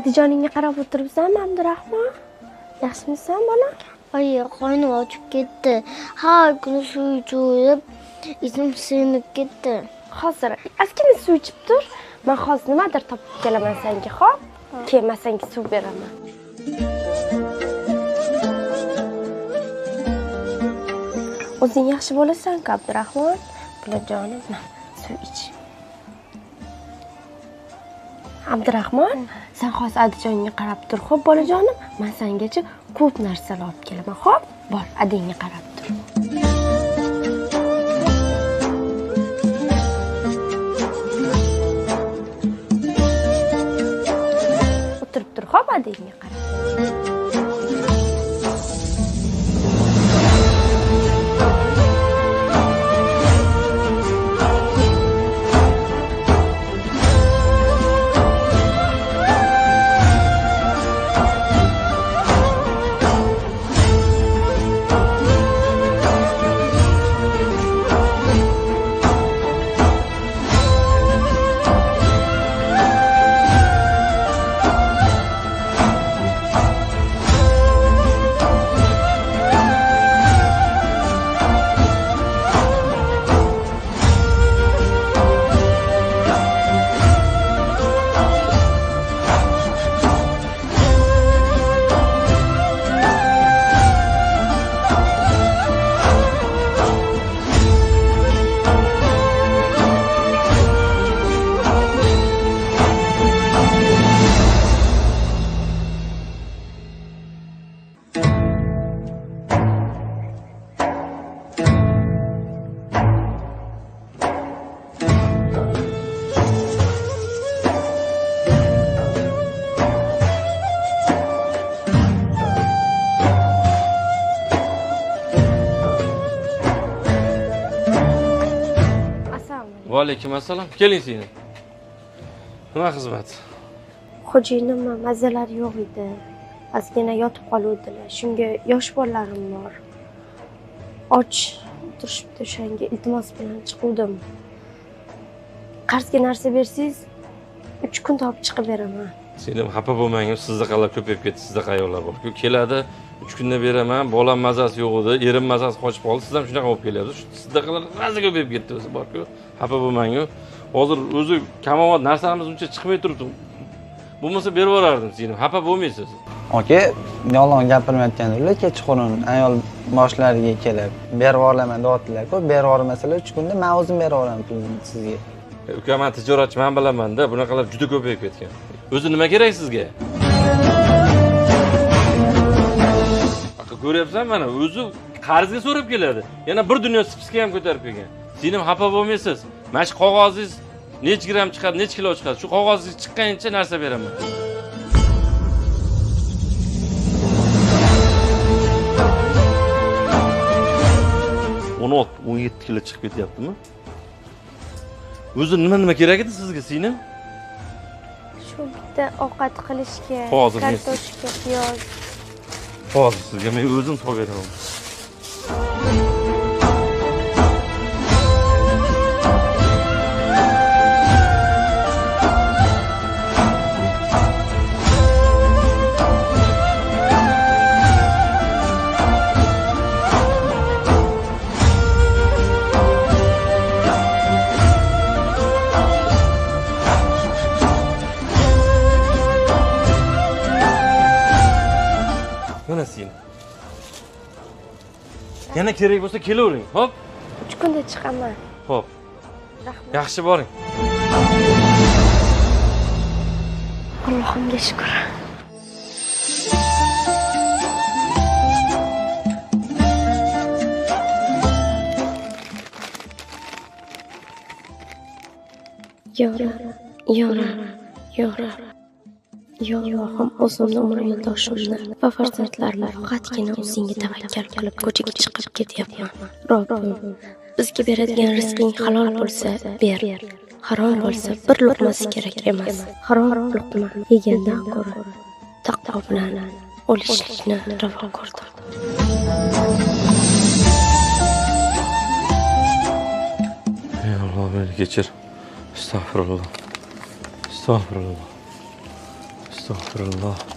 Adijoningga qarab o'tiribsanmi, Abdurahmon? Yaxshimisan, bolam? Oyi, qornim ochib ketdi. Har kuni suv ichib, izim sinib ketdi. Hozir ozgina suv ichib tur. Men hozir nimadir topib kelaman senga, xo'p? Kelmasang suv beraman. O'zing yaxshi bo'lasan-ku, Abdurahmon. Bularjonim, suv ich. Abdurahmon, sen hozir Adijonga qarab tur, xo'p, bolajonim? Men sengacha ko'p narsalar olib kelaman, xo'p? Bor, adingga qarab tur. O'tirib tur, xo'p, adingga qarab. Alaykum assalom. Keling seni. Nima xizmat? Xo'jayinim mazzalar yo'q edi. Ozgina yotib qoluvdilar. Shunga yosh bolalarim bor. Och turishibdi, o'shanga iltimos bilan chiquvdim. Qarzga narsa bersangiz 3 kun topib chiqib beraman. Senim xafa bo'lmang, sizdaqalar ko'payib ketdi, sizdaqa ayollar bor-ku. Keladi, 3 kunda beraman, bolam mazasi yo'q edi, erim mazasi qochib qoldi, siz ham shunaqa bo'lib kelyapsiz. Sizdaqalar mazza ko'payib ketdi o'zi bor-ku. Xafa bo'lmang-ku. Hozir o'zi kamovat narsalarimiz uncha chiqmay turibdi. Bo'lmasa berib yuborardim senim, xafa bo'lmaysiz. Aka, yolg'on gapirmayotganlar, kechqurun ayol boshlariga kelib, berib yuboraman deyaptilar-ku, berib yubormasalar 3 kunda men o'zim berib yuboraman pulni sizga. Uka, men tijoratchi, men bilaman-da, bunaqalar juda ko'payib ketgan. O'zi nima kerak sizga? Aka, ko'ryapsan mana, o'zi qarzga so'rab keladi. Yana bir dunyo spitga ham ko'tarib kelgan. Senim xafa bo'lmaysiz. Mana shu qog'ozingiz necha gram chiqadi, necha kilo chiqadi? Shu qog'ozingiz chiqqanicha narsa beraman. O'n 17 kilo chiqib ketyaptimi? O'zi nima kerak edi sizga, singlim? Shu bitta ovqat qilishga, kartoshka, piyoz. Hozir sizga men o'zim solib beraman. Mana sen. Yana kerak bo'lsa kelavering, xo'p? 3 kunda chiqaman. Xo'p. Rahmat. Yaxshi boring. Allohimga shukr. Yora. Yo Allohim, o'zimni umr yo'ldoshimni va farzandlarimni faqatgina o'zingga tavakkal qilib ko'chaga chiqib ketyapman. Robbim, bizga beradigan rizqing halol bo'lsa ber. Harom bo'lsa bir luqmasi kerak emas. Harom luqma yegandan ko'ra taqvo bilan o'lishlikni ravo ko'rdim. Ey Alloh, meni kechir. Astagfirullah. Astagfirullah.